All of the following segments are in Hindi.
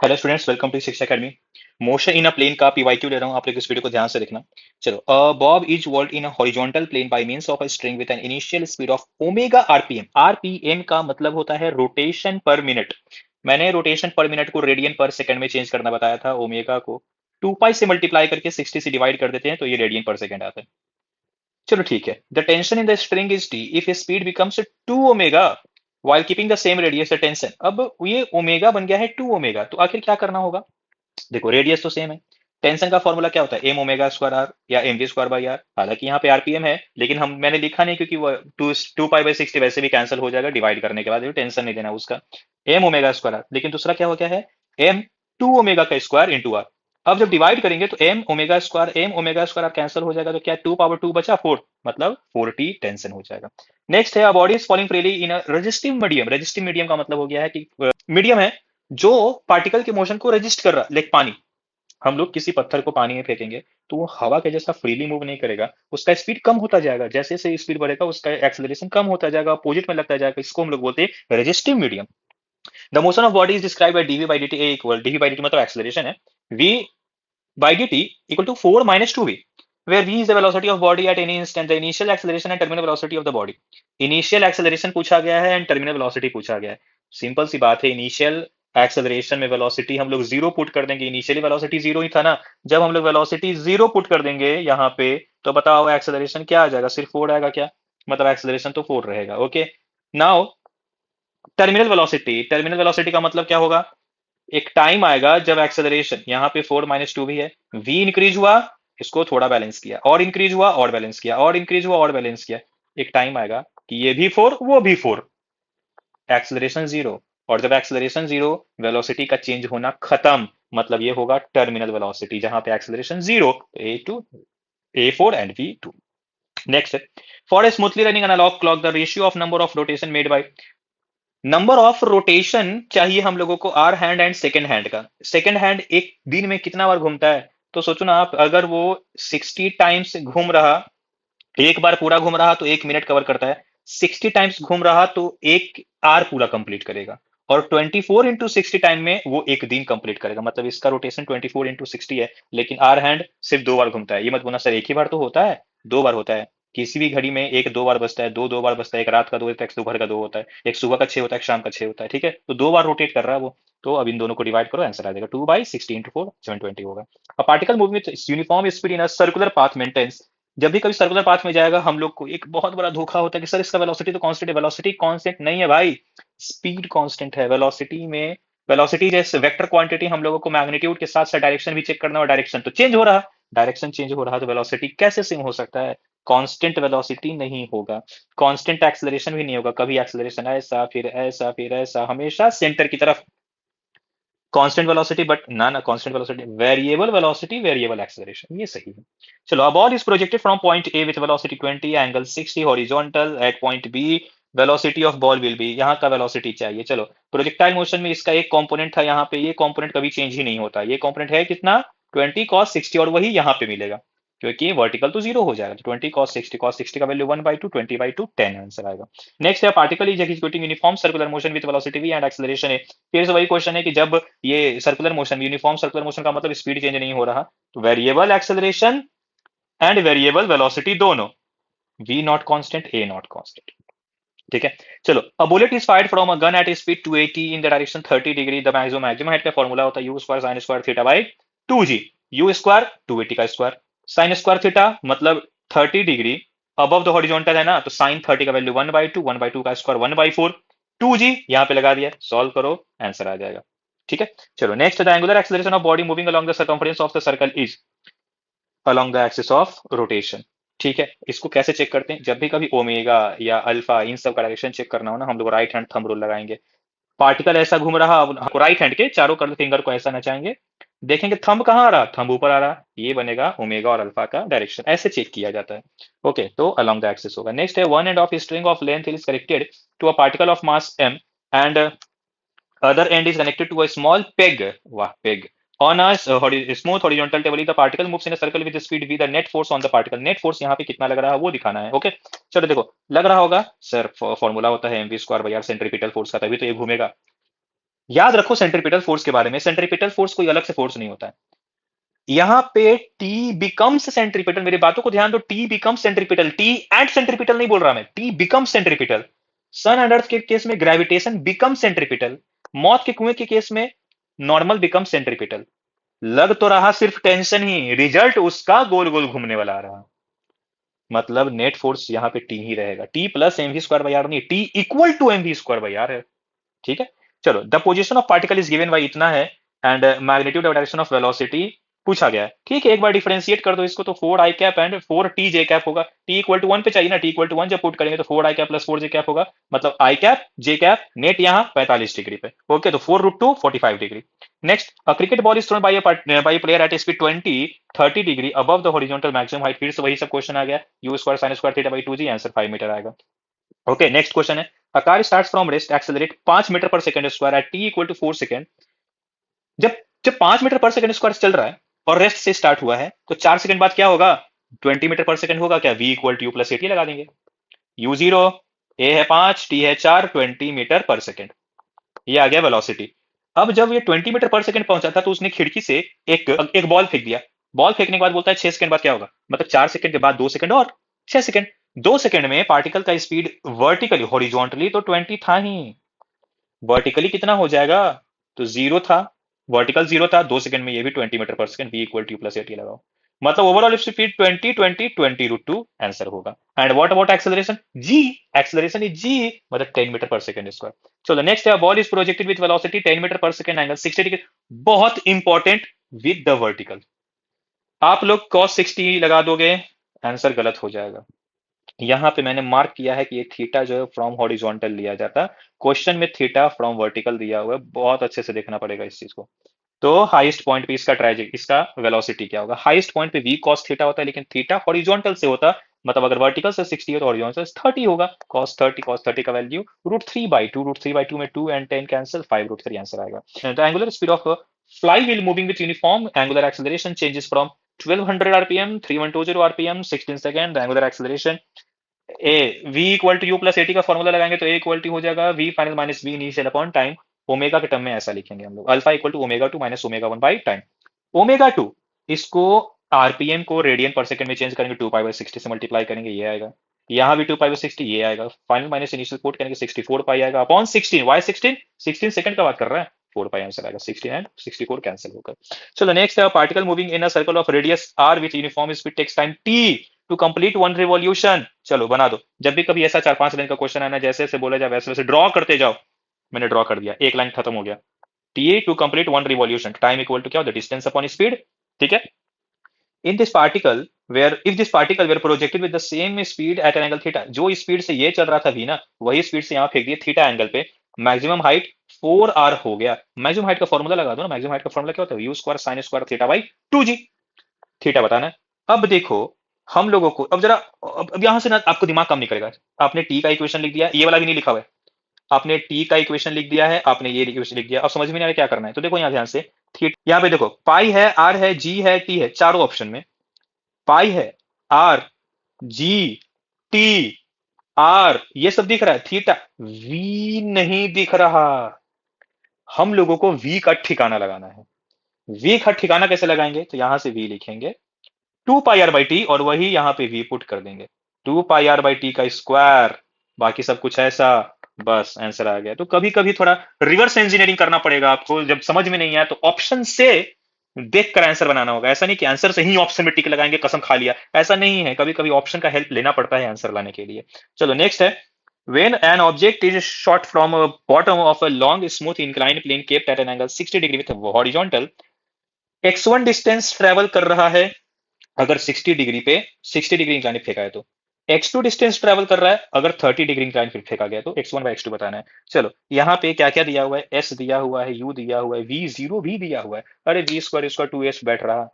Hello students, welcome to Shiksha academy. Motion in a plane का पीवाईक्यू ले रहा हूँ, आप लोग इस वीडियो को ध्यान से देखना। चलो, bob is whirled in a horizontal plane by means of a string with an initial speed of omega RPM. RPM का मतलब होता है रोटेशन पर मिनट। मैंने रोटेशन पर मिनट को रेडियन पर सेकंड में चेंज करना बताया था। ओमेगा को 2 पाई से मल्टीप्लाई करके 60 से डिवाइड कर देते हैं तो ये रेडियन पर सेकंड आता है। चलो ठीक है। The tension in the string is T if speed becomes 2 omega while keeping the same radius. The tension, अब ये ओमेगा बन गया है 2 ओमेगा, तो आखिर क्या करना होगा। देखो, रेडियस तो सेम है। टेंशन का फॉर्मूला क्या होता है, M omega square R or M we square by R. हालांकि यहाँ पे आरपीएम है, लेकिन हम मैंने लिखा नहीं क्योंकि वो टू पाई बाई 60 वैसे भी कैंसिल हो जाएगा डिवाइड करने के बाद, टेंशन नहीं देना उसका। एम ओमेगा स्क्वायर आर, लेकिन दूसरा क्या हो गया है, एम 2 ओमेगा का स्क्वायर इंटू आर। अब जब डिवाइड करेंगे तो M omega square R cancel हो जाएगा, तो क्या 2 पावर 2 बचा 4, मतलब 4t टेंशन हो जाएगा। नेक्स्ट है, a body is falling freely in a resistive medium. Resistive medium का मतलब हो गया है कि मीडियम है जो पार्टिकल के मोशन को रेजिस्ट कर रहा, लाइक पानी। हम लोग किसी पत्थर को पानी में फेंकेंगे तो वो हवा के जैसा फ्रीली मूव नहीं करेगा, उसका स्पीड कम होता जाएगा। जैसे जैसे स्पीड बढ़ेगा उसका एक्सेलरेशन कम होता जाएगा, अपोजिट में लगता जाएगा। इसको हम लोग बोलते हैं resistive medium. The motion of body is describe by DV by D T. Equal DV by D T मतलब एक्सेलरेशन है, V by D T equal to 4 - 2v, where v is the velocity of body at any instant, the initial acceleration and terminal velocity of the body। Initial acceleration पूछा गया है एंड टर्मिनल वेलोसिटी पूछा गया है। सिंपल सी बात है, इनिशियल एक्सेलरेशन में वेलोसिटी हम लोग जीरो पुट कर देंगे। इनिशियली वेलोसिटी जीरो ही था ना। जब हम लोग वेलोसिटी जीरो पुट कर देंगे यहाँ पे, तो बताओ एक्सेलरेशन क्या आ जाएगा, सिर्फ 4 आएगा क्या, मतलब एक्सेलरेशन तो 4 रहेगा। ओके, नाउ टर्मिनल वेलोसिटी का मतलब क्या होगा, एक टाइम आएगा जब एक्सेलरेशन यहाँ पे 4 - 2 भी है, v इंक्रीज हुआ, इसको थोड़ा बैलेंस किया, और इंक्रीज हुआ और बैलेंस किया, और इंक्रीज हुआ और बैलेंस किया। एक टाइम आएगा कि ये भी 4 वो भी 4, एक्सेलरेशन जीरो। और जब एक्सेलरेशन जीरो, वेलोसिटी का चेंज होना खत्म, मतलब ये होगा टर्मिनल वेलोसिटी जहां पे acceleration zero, a2 a4 and v2। Next, for a smoothly running analog clock the ratio of number of rotation made by. Number of rotation चाहिए हम लोगों को hour hand and second hand का। सेकेंड हैंड एक दिन में कितना बार घूमता है, तो सोचो ना आप, अगर वो 60 टाइम्स घूम रहा, एक बार पूरा घूम रहा तो 1 मिनट कवर करता है। 60 टाइम्स घूम रहा तो एक आर पूरा कंप्लीट करेगा। और 24 × 60 टाइम में वो एक दिन कंप्लीट करेगा, मतलब इसका रोटेशन 24 × 60 है। लेकिन आर हैंड सिर्फ 2 बार घूमता है। ये मत बोलना सर एक ही बार तो होता है, 2 बार होता है। किसी भी घड़ी में एक 2 बार बजता है, दो 2 बार बजता है। एक रात का 2 होता है, एक दोपहर का 2 होता है, एक सुबह का 6 होता है, एक शाम का 6 होता है। ठीक है, तो 2 बार रोटेट कर रहा है वो। तो अब इन दोनों को डिवाइड करो, आंसर आ जाएगा 2/60 × 4 720 होगा। A particle moving with uniform speed in a circular path maintains. जब भी कभी सर्कुलर पाथ में जाएगा, हम लोग को एक बहुत बड़ा धोखा होता है कि सर इसका वेलोसिटी तो कांस्टेंट है। वेलोसिटी कांस्टेंट नहीं है भाई, स्पीड कांस्टेंट है। वेलोसिटी में, वेलोसिटी जैसे वेक्टर क्वांटिटी, हम लोगों को मैग्नीट्यूड के साथ साथ डायरेक्शन भी चेक करना, और डायरेक्शन तो चेंज हो रहा, डायरेक्शन चेंज हो रहा तो वेलोसिटी कैसे सेम हो सकता है। कांस्टेंट वेलोसिटी नहीं होगा, कांस्टेंट एक्सेलरेशन भी नहीं होगा। कभी एक्सेलरेशन ऐसा फिर ऐसा फिर ऐसा, हमेशा सेंटर की तरफ कांस्टेंट वेलोसिटी। बट ना ना, constant velocity, variable velocity variable acceleration, ये सही है। चलो, a ball is projected from point A with velocity 20 angle 60 horizontal at point B. Velocity of ball will be, यहाँ का वेलोसिटी चाहिए। चलो, प्रोजेक्टाइल मोशन में इसका एक कंपोनेंट था यहाँ पे, ये कंपोनेंट कभी चेंज ही नहीं होता। ये कंपोनेंट है कितना, 20 cos 60, और वही यहाँ पे मिलेगा क्योंकि वर्टिकल तो जीरो हो जाएगा। तो 20 cos 60 का वैल्यू 1/2, 20/2 10 आंसर आएगा। नेक्स्ट है, particle is executing uniform circular motion with वेलोसिटी v एंड एक्सेलरेशन है। फिर से वही क्वेश्चन है कि जब ये circular motion, uniform circular motion का मतलब स्पीड चेंज नहीं हो रहा, तो variable acceleration and variable velocity दोनों, v not constant a not constant. ठीक है, चलो, a bullet is fired from a gun at speed 280 in the direction 30 degree. The maximum height का फॉर्मूला होता है u square sin square theta by 2g। u square 280 का स्क्वायर, sin स्क्वायर थीटा मतलब 30 डिग्री अबव द हॉरिजॉन्टल है ना, तो sin 30 का वैल्यू 1/2, 1/2 का स्क्वायर 1/4, 2g यहाँ पे लगा दिया, सॉल्व करो, आंसर आ जाएगा। ठीक है, चलो next, the angular acceleration of body moving along the circumference of the circle is along the axis of rotation. ठीक है, इसको कैसे चेक करते हैं, जब भी कभी ओमेगा या अल्फा इन सब का डायरेक्शन चेक करना हो ना, हम लोग राइट हैंड थंब रूल लगाएंगे। पार्टिकल ऐसा घूम रहा, अब हमको राइट हैंड के चारों कर फिंगर को ऐसा नचाएंगे, देखेंगे थंब कहाँ आ रहा, थंब ऊपर आ रहा, ये बनेगा ओमेगा और अल्फा का डायरेक्शन। ऐसे चेक किया जाता है। ओके, तो अलोंग द एक्सिस होगा। नेक्स्ट है, one end of string of length is connected to a particle of mass m and other end is connected to a small peg, wow, peg on a smooth horizontal table. The particle moves in a circle with the speed v, the net force on the particle, net force यहाँ पे कितना लग रहा है वो दिखाना है। ओके, चलो देखो, लग रहा होगा सर, फॉर्मूला होता है mv square by R, centripetal force का, तभी तो ये घूमेगा। याद रखो सेंट्रीपिटल फोर्स के बारे में, सेंट्रीपिटल फोर्स कोई अलग से फोर्स नहीं होता है। यहां पे टी बिकम्स सेंट्रीपिटल, मेरी बातों को ध्यान दो, T becomes centripetal, T and centripetal नहीं बोल रहा मैं, T becomes centripetal. Sun and earth के केस में ग्रेविटेशन बिकम सेंट्रीपिटल, मौत के कुएं के केस में नॉर्मल बिकम सेंट्रीपिटल। लग तो रहा सिर्फ टेंशन ही, रिजल्ट उसका गोल गोल घूमने वाला आ रहा। मतलब नेट फोर्स यहाँ पे टी ही रहेगा, T plus m we square by r नहीं, T equal to m we square by r है। ठीक है, चलो the position of particle is given by इतना है, and magnitude of direction of velocity पूछा गया है। ठीक है, एक बार डिफरेंशिएट कर दो इसको, तो 4 i cap and 4 t j cap होगा। टी इक्वल टू 1 पे चाहिए ना, टी इक्वल टू 1 जब पुट करेंगे तो 4 i cap plus 4 j cap होगा, मतलब i कैप नेट यहाँ 45 डिग्री पे। ओके, तो 4 √2 45 degree. Next, a cricket ball is thrown by by player at speed 20-30 degree above the horizontal maximum height. फिर से वही सब क्वेश्चन आ गया, u square sine square theta by 2g, answer 5 metre आएगा। ओके, नेक्स्ट क्वेश्चन है, a car starts from rest accelerate 5 metre पर second square at t equal to 4 second. जब जब 5 मीटर पर सेकंड स्क्वायर चल रहा है और रेस्ट से स्टार्ट हुआ है, तो 4 सेकंड बाद क्या होगा, 20 मीटर पर सेकंड होगा क्या, v equal to U plus AT लगा देंगे। u0, a है 5, t है 4, 20 मीटर पर सेकंड, ये आ गया वेलोसिटी। अब जब ये 20 मीटर पर सेकंड पहुंचा था, तो उसने खिड़की से एक एक बॉल फेंक दिया। बॉल फेंकने के बाद बोलता है 6 सेकंड बाद क्या होगा, मतलब 4 सेकंड के बाद 2 सेकंड और 6 सेकंड। 2 सेकंड में पार्टिकल का स्पीड वर्टिकली हॉरिजॉन्टली तो 20 था ही, वर्टिकली कितना हो जाएगा, तो जीरो था, वर्टिकल जीरो था, 2 सेकंड में ये भी 20 मीटर पर second, v equal to plus AT लगाओ, मतलब ओवरऑल स्पीड 20 आंसर होगा। And what about acceleration, g, acceleration is g, मतलब 10 मीटर पर सेकंड स्क्वायर। चलो नेक्स्ट है, ball is projected with velocity 10 metre पर सेकंड एंगल 60 डिग्री, बहुत इंपॉर्टेंट, विद द वर्टिकल। आप लोग cos 60 लगा दोगे, आंसर गलत हो जाएगा। यहाँ पे मैंने मार्क किया है कि ये थीटा जो है फ्रॉम हॉरिजॉन्टल लिया जाता है, क्वेश्चन में थीटा फ्रॉम वर्टिकल दिया हुआ है, बहुत अच्छे से देखना पड़ेगा इस चीज को। तो हाईएस्ट पॉइंट पे इसका ट्रेजेक्ट, इसका वेलोसिटी क्या होगा, हाईएस्ट पॉइंट पे v cos थीटा होता है, लेकिन थीटा हॉरिजॉन्टल से होता, मतलब अगर वर्टिकल से 60 है तो हॉरिजॉन्टल से 30 होगा। cos 30 का वैल्यू √3/2, √3/2 में 2 एंड 10 कैंसिल, 5 √3 आंसर आएगा। The angular speed of fly wheel moving with uniform angular acceleration changes from 1200 RPM 3120 RPM 16 second. The angular acceleration a v equal to U plus AT का फॉर्मूला लगाएंगे तो a इक्वल टू हो जाएगा v final minus v initial upon time, omega के टर्म में ऐसा लिखेंगे हम लोग, alpha equal to omega 2 minus omega 1 by time. Omega 2 इसको आरपीएम को रेडियन पर सेकंड में चेंज करेंगे, 2 पाई/60 से मल्टीप्लाई करेंगे, ये आएगा। यहाँ भी 2 पाई/60 ये आएगा, फाइनल माइनस इनिशियल पुट करेंगे 64 पाई आएगा अपॉन 16, वाई 16, 16 सेकंड का बात कर रहा है, 4 पाई आंसर आएगा, 16 एंड 64 कैंसिल होकर। चलो नेक्स्ट है, particle moving in a circle of radius r with uniform speed takes time t to complete 1 revolution. चलो बना दो, जब भी कभी ऐसा 4-5 लाइन का क्वेश्चन आना, जैसे जैसे बोला जाए वैसे वैसे ड्रॉ करते जाओ। मैंने ड्रॉ कर दिया, एक लाइन खत्म हो गया। T to complete 1 revolution, time equal to क्या होता है, डिस्टेंस अपॉन स्पीड। ठीक है, in this particle were if this particle were projected with the same speed at an angle theta, जो स्पीड से ये चल रहा था v ना, वही स्पीड से यहाँ फेंक दिए थीटा एंगल पे, मैक्सिमम हाइट 4r हो गया। मैक्सिमम हाइट का फॉर्मूला लगा दो ना, मैक्सिमम हाइट का फॉर्मूला क्या होता है, you square sine square theta by 2g, theta बताना है। अब देखो हम लोगों को, अब जरा, अब यहां से ना आपको दिमाग काम नहीं करेगा, आपने टी का इक्वेशन लिख दिया, ये वाला भी नहीं लिखा हुआ है, आपने टी का इक्वेशन लिख दिया है, आपने ये इक्वेशन लिख दिया, अब समझ में नहीं आ रहा क्या करना है। तो देखो यहाँ ध्यान से, थीटा यहाँ पे देखो, पाई है, आर है, जी है, टी है, चारों ऑप्शन में पाई है, आर, जी, टी, आर, ये सब दिख रहा है, थीटा वी नहीं दिख रहा। हम लोगों को वी का ठिकाना लगाना है। वी का ठिकाना कैसे लगाएंगे, तो यहां से वी लिखेंगे 2 पाई r/t और वही यहां पे v पुट कर देंगे, 2 पाई r/t का स्क्वायर, बाकी सब कुछ ऐसा, बस आंसर आ गया। तो कभी कभी थोड़ा रिवर्स इंजीनियरिंग करना पड़ेगा आपको, जब समझ में नहीं आया तो ऑप्शन से देख कर आंसर बनाना होगा, ऐसा नहीं कि आंसर से ही ऑप्शन में टिक लगाएंगे कसम खा लिया, ऐसा नहीं है, कभी कभी ऑप्शन का हेल्प लेना पड़ता है आंसर लाने के लिए। चलो नेक्स्ट है, when an object is shot from a bottom of a long smooth inclined plane kept at an angle 60 degree with horizontal, x1 distance travel कर रहा है, अगर 60 डिग्री पे 60 डिग्री इंक्लाइन फेंका है तो, x2 डिस्टेंस ट्रेवल कर रहा है, अगर 30 डिग्री इंक्लाइन फेंका गया तो x1 बाई x2 बताना है। चलो यहाँ पे क्या क्या दिया हुआ है, s दिया हुआ है, u दिया हुआ है, v0 भी दिया हुआ है, अरे v स्क्वायर इसका 2s बैठ रहा,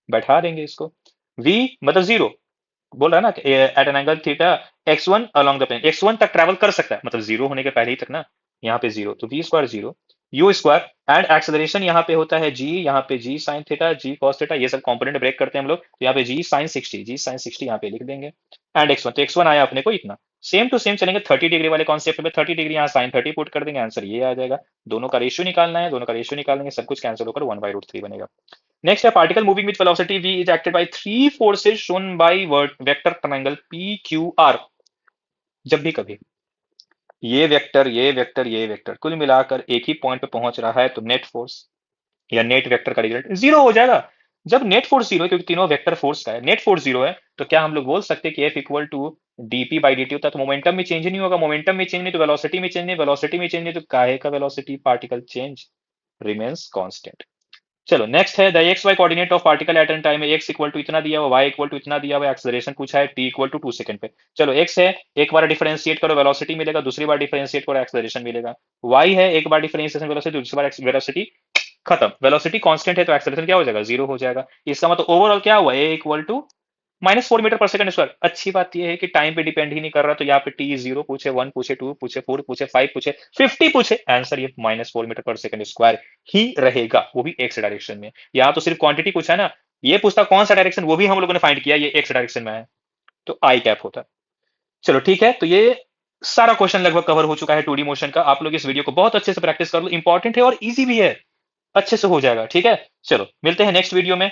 बैठा देंगे इसको, v मतलब जीरो, बोल रहा है ना at an angle theta x1 along the plane, x1 तक ट्रेवल कर सकता है, मतलब जीरो होने के पहले ही तक ना, यहाँ पे जीरो, तो v square zero, u square and acceleration यहाँ पे होता है g, यहाँ पे g sine theta, g cos theta, ये सब कंपोनेंट ब्रेक करते हैं हम लोग, तो यहाँ पे g साइन 60, g साइन 60 यहाँ पे लिख देंगे, एंड x1, तो x1 आया अपने को इतना, सेम टू सेम चलेंगे 30 डिग्री वाले कॉन्सेप्ट में, 30 डिग्री यहाँ साइन 30 पुट कर देंगे, आंसर ये आ जाएगा। दोनों का रेशियो निकालना है, दोनों का रेशियो निकाल देंगे, सब कुछ कैंसिल होकर 1/√3 बनेगा। नेक्स्ट है पार्टिकल मूविंग विद वेलोसिटी v is acted by three forces shown by vector triangle p q r। जब भी कभी ये वेक्टर ये वेक्टर ये वेक्टर कुल मिलाकर एक ही पॉइंट पे पहुंच रहा है तो नेट फोर्स या नेट वेक्टर का रिजल्ट जीरो हो जाएगा। जब नेट फोर्स जीरो है, क्योंकि तीनों वेक्टर फोर्स का है, नेट फोर्स जीरो है, तो क्या हम लोग बोल सकते हैं कि F equal to DP by D T होता है? तो मोमेंटम में चेंज नहीं होगा, मोमेंटम में चेंज नहीं तो वेलोसिटी में चेंज नहीं, वेलोसिटी में चेंज नहीं तो काहे का velocity particle change remains constant. चलो नेक्स्ट है the X Y coordinate of particle at an time, X equal to इतना दिया हुआ, वाई इक्वल टू इतना दिया हुआ, एक्सेलरेशन पूछा है टी इक्वल टू 2 सेकंड पे। चलो एक्स है, एक बार डिफरेंशिएट करो वेलोसिटी मिलेगा, दूसरी बार डिफरेंशिएट करो एक्सेलरेशन मिलेगा। वाई है, एक बार डिफरेंशिएशन वेलोसिटी, दूसरी बार वेलोसिटी खत्म, वेलोसिटी कांस्टेंट है तो एक्सेलरेशन क्या हो जाएगा, जीरो हो जाएगा। इसका मतलब ओवरऑल क्या हुआ, ए इक्वल टू -4 मीटर पर सेकंड स्क्वायर। अच्छी बात यह है कि टाइम पे डिपेंड ही नहीं कर रहा, तो यहाँ पे टी जीरो पूछे, 1 पूछे, 2 पूछे, 4 पूछे, 5 पूछे, 50 पूछे, आंसर ये -4 मीटर पर सेकंड स्क्वायर ही रहेगा, वो भी एक्स डायरेक्शन में। यहाँ तो सिर्फ क्वांटिटी पूछा है ना, ये पूछता कौन सा डायरेक्शन, वो भी हम लोगों ने फाइंड किया, ये एक्स डायरेक्शन में है, तो आई कैप होता। चलो ठीक है, तो ये सारा क्वेश्चन लगभग कवर हो चुका है 2D मोशन का। आप लोग इस वीडियो को बहुत अच्छे से प्रैक्टिस कर लो, इंपॉर्टेंट है और इजी भी है, अच्छे से हो जाएगा। ठीक है, चलो मिलते हैं नेक्स्ट वीडियो में।